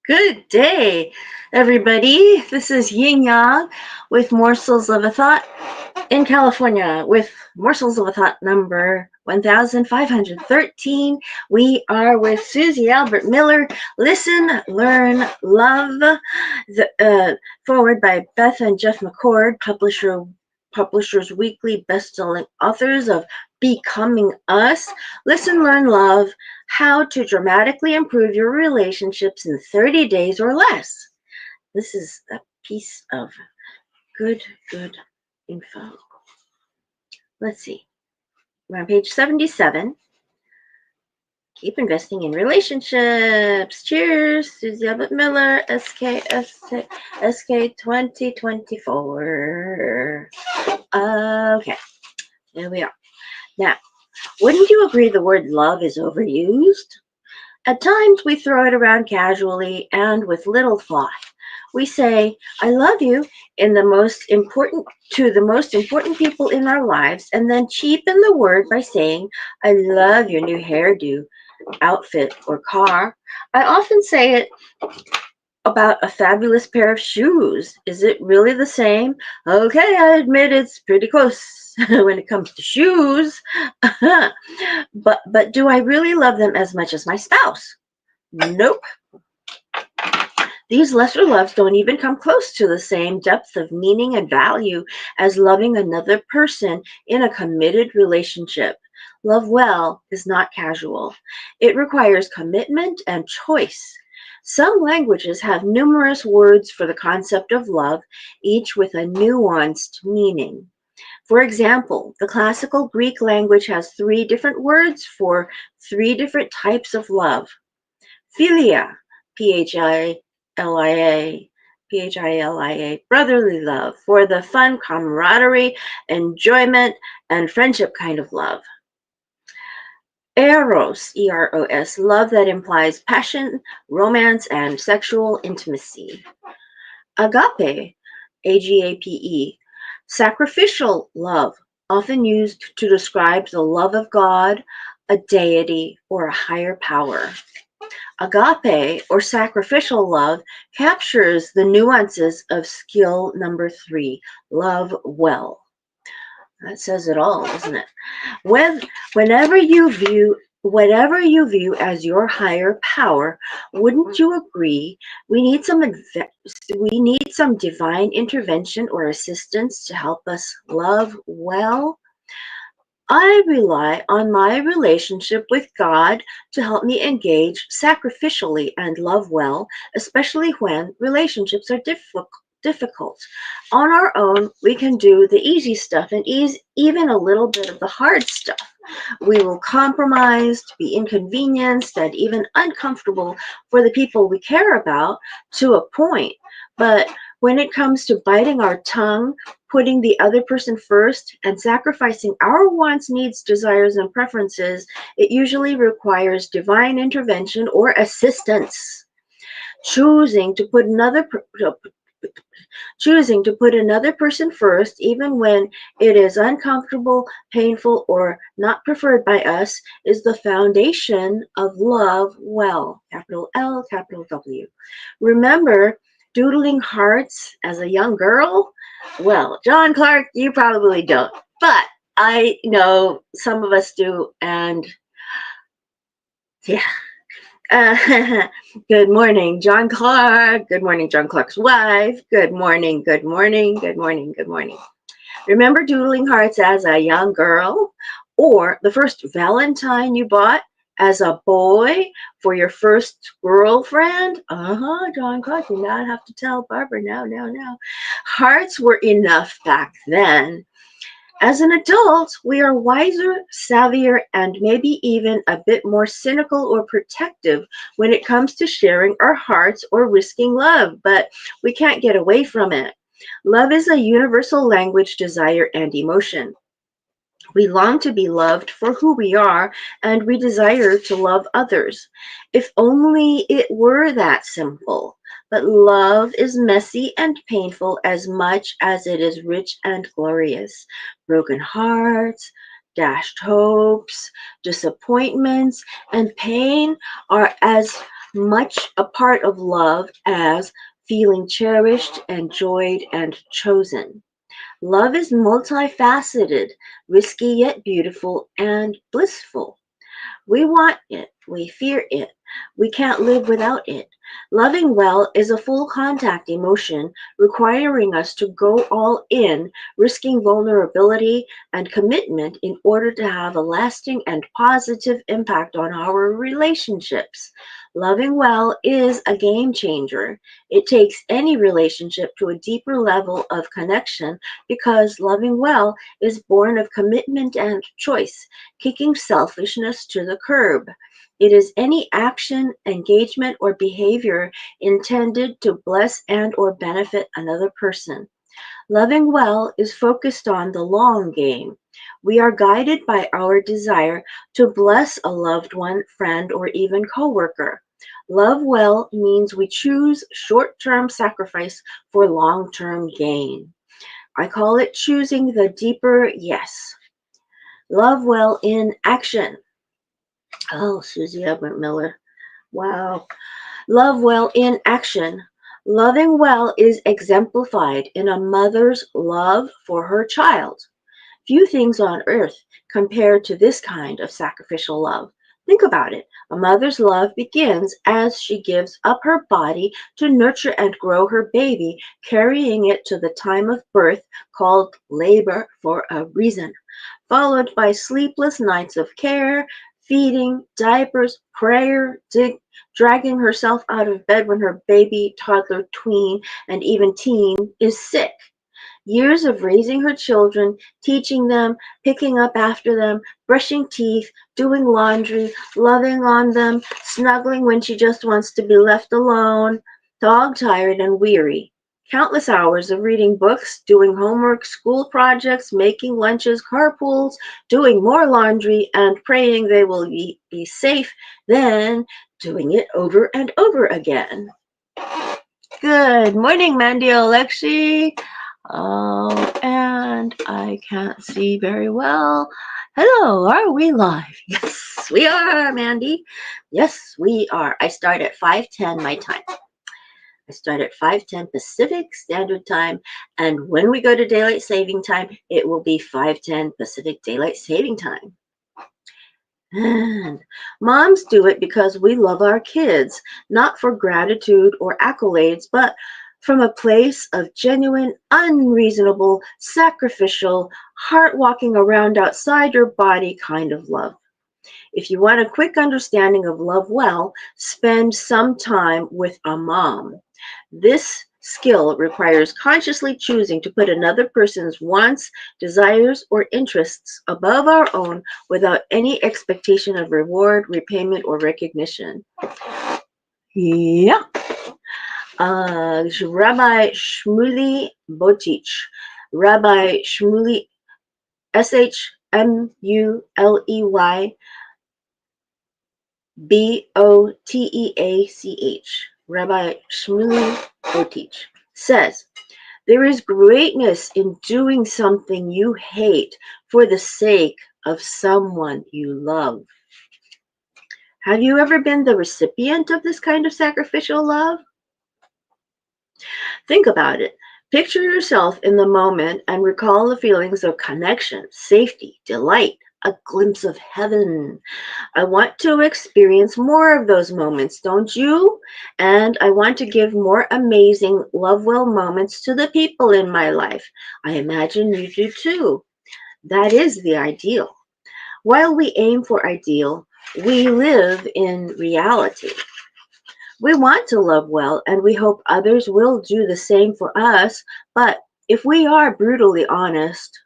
Good day, everybody. This is Yin Yang with Morsels of a Thought in California with Morsels of a Thought number 1513. We are with Susie Albert Miller. Listen, Learn, Love. Forward by Beth and Jeff McCord, Publishers Weekly best-selling authors of Becoming Us. Listen, Learn, Love. How to dramatically improve your relationships in 30 days or less. This is a piece of good info. Let's see. We're on page 77. Keep investing in relationships. Cheers. Susie Albert Miller, SK 2024. Okay. There we are. Now, wouldn't you agree the word love is overused? At times we throw it around casually and with little thought. We say, I love you to the most important people in our lives, and then cheapen the word by saying, I love your new hairdo, outfit, or car. I often say it about a fabulous pair of shoes. Is it really the same? Okay, I admit it's pretty close when it comes to shoes. but do I really love them as much as my spouse? Nope. These lesser loves don't even come close to the same depth of meaning and value as loving another person in a committed relationship. Love well is not casual. It requires commitment and choice. Some languages have numerous words for the concept of love, each with a nuanced meaning. For example, the classical Greek language has 3 different words for 3 different types of love. Philia, Philia, Philia, brotherly love, for the fun, camaraderie, enjoyment, and friendship kind of love. Eros, Eros, love that implies passion, romance, and sexual intimacy. Agape, Agape, sacrificial love, often used to describe the love of God, a deity, or a higher power. Agape, or sacrificial love, captures the nuances of skill number 3, love well. That says it all, doesn't it? Whatever you view as your higher power, wouldn't you agree we need some divine intervention or assistance to help us love well? I rely on my relationship with God to help me engage sacrificially and love well, especially when relationships are difficult. On our own, we can do the easy stuff and even a little bit of the hard stuff. We will compromise, be inconvenienced, and even uncomfortable for the people we care about to a point. But when it comes to biting our tongue, putting the other person first, and sacrificing our wants, needs, desires, and preferences, it usually requires divine intervention or assistance. Choosing to put another person first, even when it is uncomfortable, painful, or not preferred by us, is the foundation of love well. Capital L, capital W. Remember doodling hearts as a young girl? Well, John Clark, you probably don't, but I know some of us do, and yeah. Good morning, John Clark. Good morning, John Clark's wife. Good morning, good morning, good morning, good morning. Remember doodling hearts as a young girl? Or the first Valentine you bought as a boy for your first girlfriend? John Clark, you not have to tell Barbara. No. Hearts were enough back then. As an adult, we are wiser, savvier, and maybe even a bit more cynical or protective when it comes to sharing our hearts or risking love, but we can't get away from it. Love is a universal language, desire, and emotion. We long to be loved for who we are, and we desire to love others. If only it were that simple. But love is messy and painful as much as it is rich and glorious. Broken hearts, dashed hopes, disappointments, and pain are as much a part of love as feeling cherished, enjoyed, and chosen. Love is multifaceted, risky yet beautiful, and blissful. We want it. We fear it. We can't live without it. Loving well is a full contact emotion requiring us to go all in, risking vulnerability and commitment in order to have a lasting and positive impact on our relationships. Loving well is a game changer. It takes any relationship to a deeper level of connection because loving well is born of commitment and choice, kicking selfishness to the curb. It is any action, engagement, or behavior intended to bless and or benefit another person. Loving well is focused on the long game. We are guided by our desire to bless a loved one, friend, or even coworker. Love well means we choose short-term sacrifice for long-term gain. I call it choosing the deeper yes. Love well in action. Oh, Susie Edward Miller. Wow. Love well in action. Loving well is exemplified in a mother's love for her child. Few things on earth compare to this kind of sacrificial love. Think about it. A mother's love begins as she gives up her body to nurture and grow her baby, carrying it to the time of birth, called labor for a reason, followed by sleepless nights of care, feeding, diapers, prayer, dragging herself out of bed when her baby, toddler, tween, and even teen is sick. Years of raising her children, teaching them, picking up after them, brushing teeth, doing laundry, loving on them, snuggling when she just wants to be left alone, dog tired and weary. Countless hours of reading books, doing homework, school projects, making lunches, carpools, doing more laundry, and praying they will be safe, then doing it over and over again. Good morning, Mandy Alexi. Oh, and I can't see very well. Hello, are we live? Yes, we are, Mandy. Yes, we are. I start at 5:10 my time. I start at 5:10 Pacific Standard Time, and when we go to daylight saving time, it will be 5:10 Pacific Daylight Saving Time. And moms do it because we love our kids, not for gratitude or accolades, but from a place of genuine, unreasonable, sacrificial, heart walking around outside your body kind of love. If you want a quick understanding of love well, spend some time with a mom. This skill requires consciously choosing to put another person's wants, desires, or interests above our own without any expectation of reward, repayment, or recognition. Yeah. Rabbi Shmuley Botich. Rabbi Shmuley, Shmuley Boteach, Rabbi Shmuley Botich, says, there is greatness in doing something you hate for the sake of someone you love. Have you ever been the recipient of this kind of sacrificial love? Think about it. Picture yourself in the moment and recall the feelings of connection, safety, delight, a glimpse of heaven. I want to experience more of those moments, don't you? And I want to give more amazing love well moments to the people in my life. I imagine you do too. That is the ideal. While we aim for ideal, we live in reality. We want to love well and we hope others will do the same for us, but if we are brutally honest,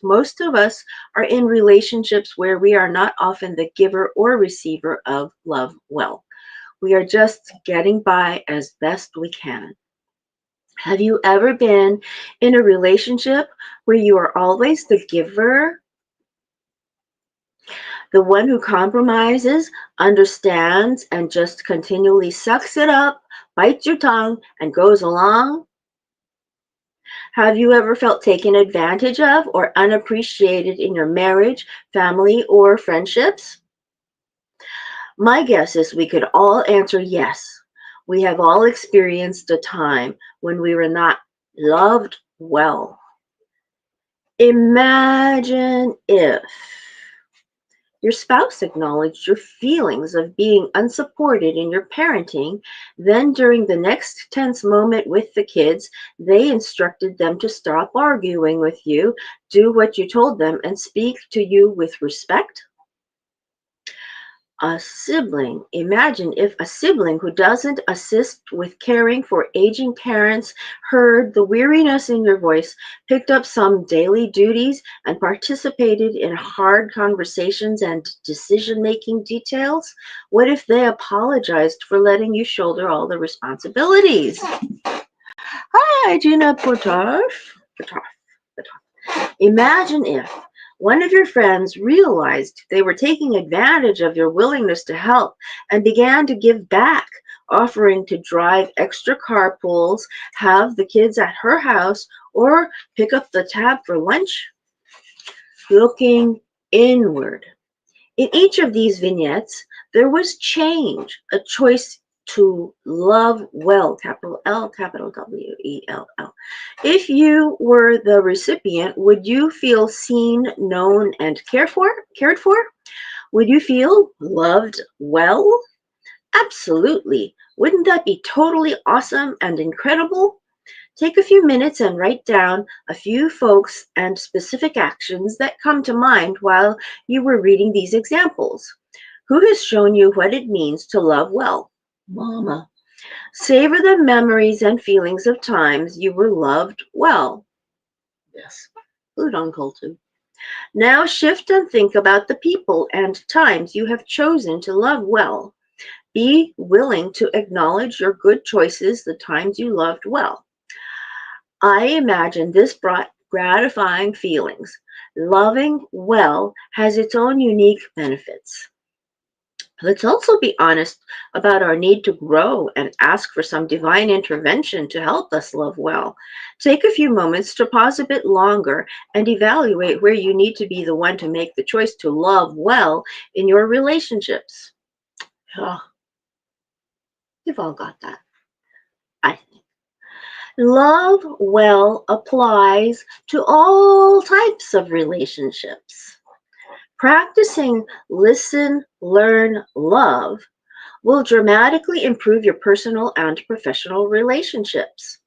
most of us are in relationships where we are not often the giver or receiver of love well. We are just getting by as best we can. Have you ever been in a relationship where you are always the giver, the one who compromises, understands, and just continually sucks it up, bites your tongue, and goes along? Have you ever felt taken advantage of or unappreciated in your marriage, family, or friendships? My guess is we could all answer yes. We have all experienced a time when we were not loved well. Imagine if your spouse acknowledged your feelings of being unsupported in your parenting. Then, during the next tense moment with the kids, they instructed them to stop arguing with you, do what you told them, and speak to you with respect. A sibling. Imagine if a sibling who doesn't assist with caring for aging parents heard the weariness in your voice, picked up some daily duties, and participated in hard conversations and decision making details. What if they apologized for letting you shoulder all the responsibilities? Hi, Gina Potoff. Imagine if one of your friends realized they were taking advantage of your willingness to help and began to give back, offering to drive extra carpools, have the kids at her house, or pick up the tab for lunch. Looking inward. In each of these vignettes, there was change, a choice to love well, capital L, capital WELL. If you were the recipient, would you feel seen, known, and cared for? Would you feel loved well? Absolutely. Wouldn't that be totally awesome and incredible? Take a few minutes and write down a few folks and specific actions that come to mind while you were reading these examples. Who has shown you what it means to love well? Mama. Savor the memories and feelings of times you were loved well. Yes. Good uncle too. Now shift and think about the people and times you have chosen to love well. Be willing to acknowledge your good choices, the times you loved well. I imagine this brought gratifying feelings. Loving well has its own unique benefits. Let's also be honest about our need to grow and ask for some divine intervention to help us love well. Take a few moments to pause a bit longer and evaluate where you need to be the one to make the choice to love well in your relationships. Oh, you've all got that, I think. Love well applies to all types of relationships. Practicing listen, learn, love will dramatically improve your personal and professional relationships.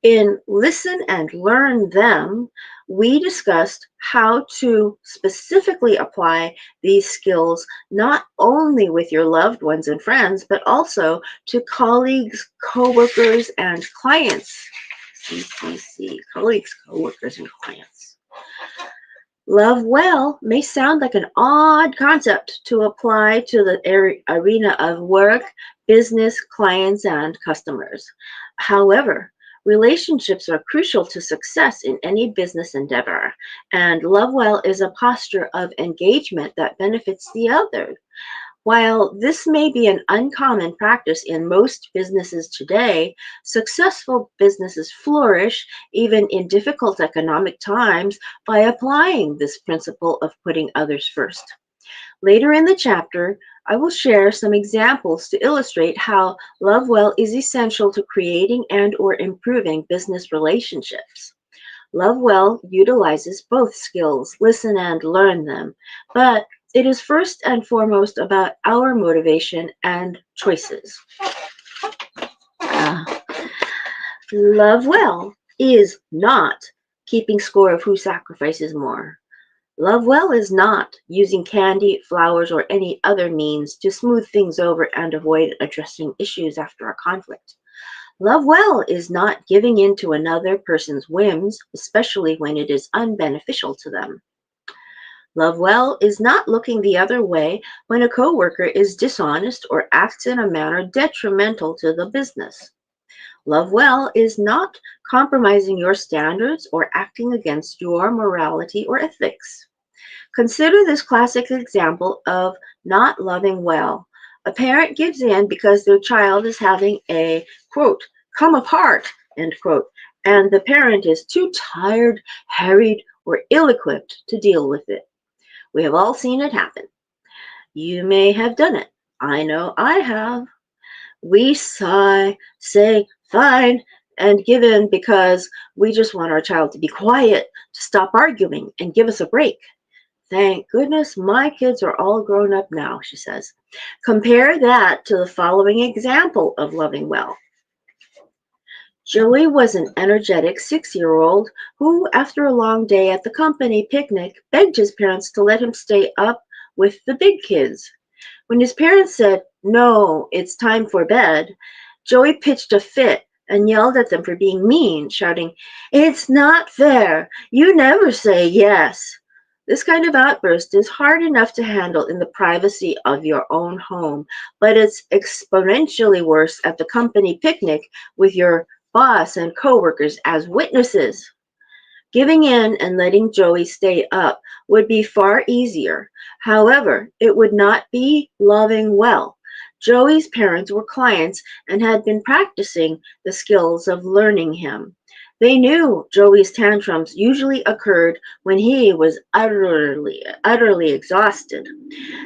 In Listen and Learn Them, we discussed how to specifically apply these skills not only with your loved ones and friends, but also to colleagues, coworkers, and clients. Colleagues, coworkers, and clients. Love well may sound like an odd concept to apply to the arena of work, business, clients, and customers. However, relationships are crucial to success in any business endeavor, and love well is a posture of engagement that benefits the other. While this may be an uncommon practice in most businesses today, successful businesses flourish even in difficult economic times by applying this principle of putting others first. Later in the chapter, I will share some examples to illustrate how love well is essential to creating and or improving business relationships. Love well utilizes both skills, listen and learn them, but it is first and foremost about our motivation and choices. Love well is not keeping score of who sacrifices more. Love well is not using candy, flowers, or any other means to smooth things over and avoid addressing issues after a conflict. Love well is not giving in to another person's whims, especially when it is unbeneficial to them. Love well is not looking the other way when a coworker is dishonest or acts in a manner detrimental to the business. Love well is not compromising your standards or acting against your morality or ethics. Consider this classic example of not loving well. A parent gives in because their child is having a, quote, come apart, end quote, and the parent is too tired, harried, or ill-equipped to deal with it. We have all seen it happen. You may have done it. I know I have. We sigh, say fine, and give in because we just want our child to be quiet, to stop arguing, and give us a break. Thank goodness my kids are all grown up now, she says. Compare that to the following example of loving well. Joey was an energetic 6-year-old who, after a long day at the company picnic, begged his parents to let him stay up with the big kids. When his parents said, "No, it's time for bed," Joey pitched a fit and yelled at them for being mean, shouting, "It's not fair. You never say yes." This kind of outburst is hard enough to handle in the privacy of your own home, but it's exponentially worse at the company picnic with your boss and coworkers as witnesses. Giving in and letting Joey stay up would be far easier. However, it would not be loving well. Joey's parents were clients and had been practicing the skills of learning him. They knew Joey's tantrums usually occurred when he was utterly exhausted.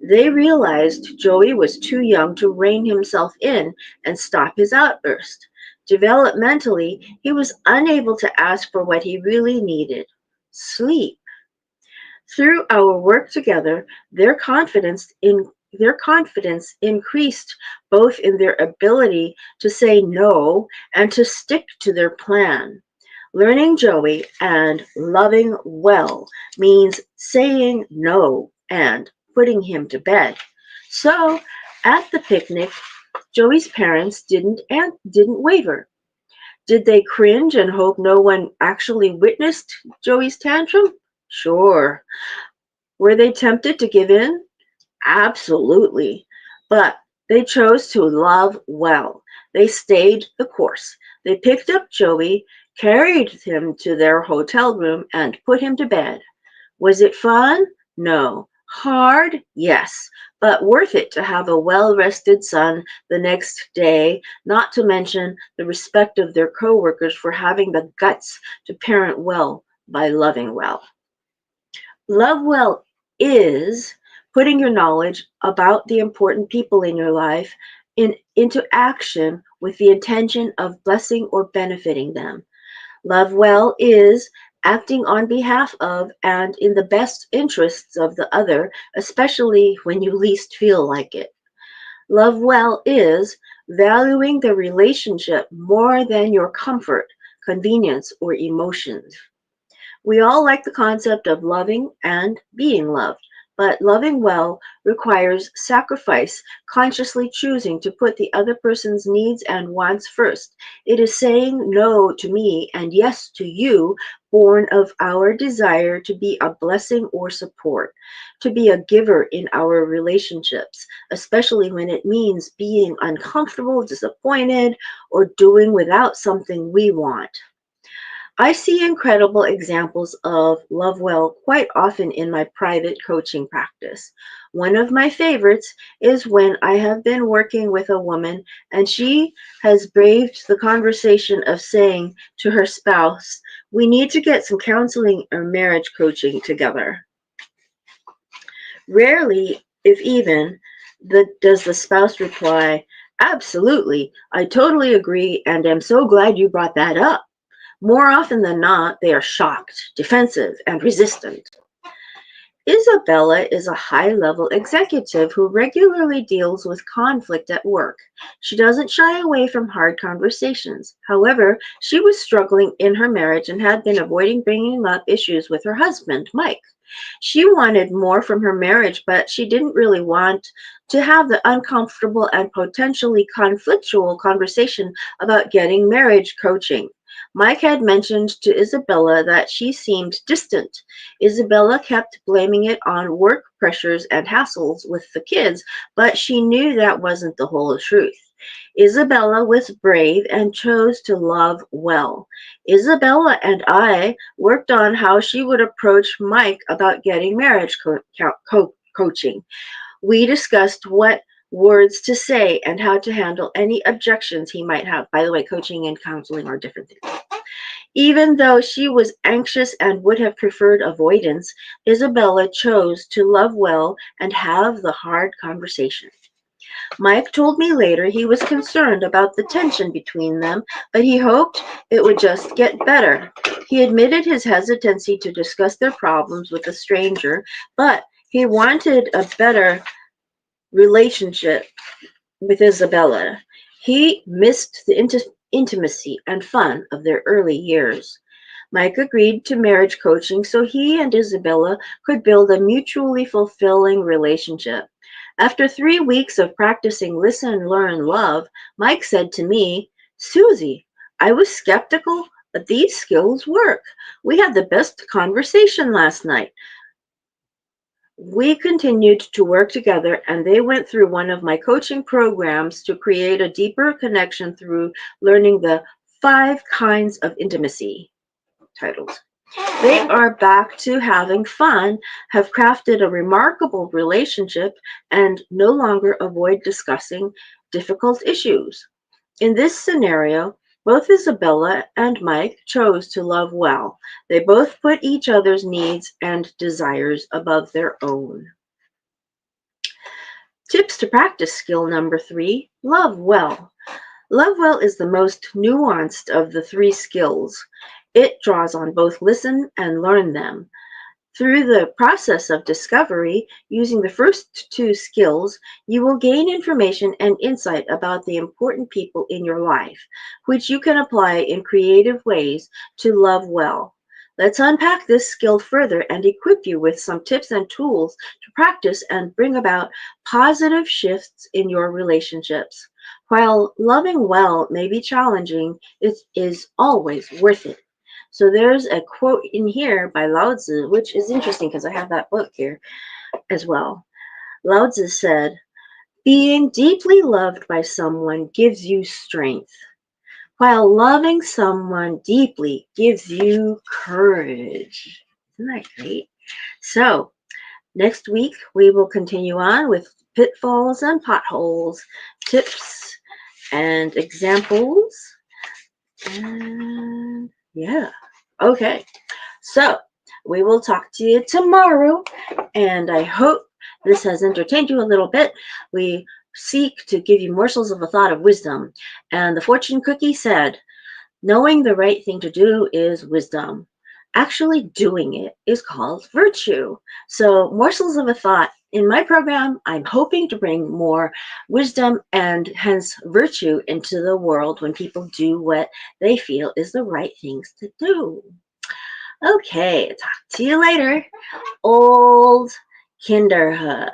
They realized Joey was too young to rein himself in and stop his outburst. Developmentally, he was unable to ask for what he really needed: sleep. Through our work together, their confidence increased both in their ability to say no and to stick to their plan. Learning Joey and loving well means saying no and putting him to bed. So, at the picnic, Joey's parents didn't waver. Did they cringe and hope no one actually witnessed Joey's tantrum? Sure. Were they tempted to give in? Absolutely. But they chose to love well. They stayed the course. They picked up Joey, carried him to their hotel room, and put him to bed. Was it fun? No. Hard? Yes. But worth it to have a well-rested son the next day, not to mention the respect of their coworkers for having the guts to parent well by loving well. Love well is putting your knowledge about the important people in your life into action with the intention of blessing or benefiting them. Love well is acting on behalf of and in the best interests of the other, especially when you least feel like it. Love well is valuing the relationship more than your comfort, convenience, or emotions. We all like the concept of loving and being loved, but loving well requires sacrifice, consciously choosing to put the other person's needs and wants first. It is saying no to me and yes to you, born of our desire to be a blessing or support, to be a giver in our relationships, especially when it means being uncomfortable, disappointed, or doing without something we want. I see incredible examples of love well quite often in my private coaching practice. One of my favorites is when I have been working with a woman and she has braved the conversation of saying to her spouse, "We need to get some counseling or marriage coaching together." Rarely, if even, does the spouse reply, "Absolutely, I totally agree and am so glad you brought that up." More often than not, they are shocked, defensive, and resistant. Isabella is a high-level executive who regularly deals with conflict at work. She doesn't shy away from hard conversations. However, she was struggling in her marriage and had been avoiding bringing up issues with her husband, Mike. She wanted more from her marriage, but she didn't really want to have the uncomfortable and potentially conflictual conversation about getting marriage coaching. Mike had mentioned to Isabella that she seemed distant. Isabella kept blaming it on work pressures and hassles with the kids, but she knew that wasn't the whole truth. Isabella was brave and chose to love well. Isabella and I worked on how she would approach Mike about getting marriage coaching. We discussed what words to say and how to handle any objections he might have. By the way, coaching and counseling are different things. Even though she was anxious and would have preferred avoidance, Isabella chose to love well and have the hard conversation. Mike told me later he was concerned about the tension between them, but he hoped it would just get better. He admitted his hesitancy to discuss their problems with a stranger, but he wanted a better relationship with Isabella. He missed the intimacy and fun of their early years. Mike agreed to marriage coaching so he and Isabella could build a mutually fulfilling relationship. After 3 weeks of practicing listen, learn, love, Mike said to me, Susie, I was skeptical, but these skills work. We had the best conversation last night. We continued to work together, and they went through one of my coaching programs to create a deeper connection through learning the 5 kinds of intimacy titles. They are back to having fun, have crafted a remarkable relationship, and no longer avoid discussing difficult issues. In this scenario, both Isabella and Mike chose to love well. They both put each other's needs and desires above their own. Tips to practice skill number 3, love well. Love well is the most nuanced of the 3 skills. It draws on both listen and learn them. Through the process of discovery, using the first 2 skills, you will gain information and insight about the important people in your life, which you can apply in creative ways to love well. Let's unpack this skill further and equip you with some tips and tools to practice and bring about positive shifts in your relationships. While loving well may be challenging, it is always worth it. So there's a quote in here by Lao Tzu, which is interesting because I have that book here as well. Lao Tzu said, being deeply loved by someone gives you strength, while loving someone deeply gives you courage. Isn't that great? So next week, we will continue on with pitfalls and potholes, tips and examples. And yeah. Okay, so we will talk to you tomorrow, and I hope this has entertained you a little bit. We seek to give you morsels of a thought of wisdom, and the fortune cookie said, knowing the right thing to do is wisdom. Actually doing it is called virtue. So morsels of a thought. In my program, I'm hoping to bring more wisdom and hence virtue into the world when people do what they feel is the right things to do. Okay, talk to you later, old Kinderhook.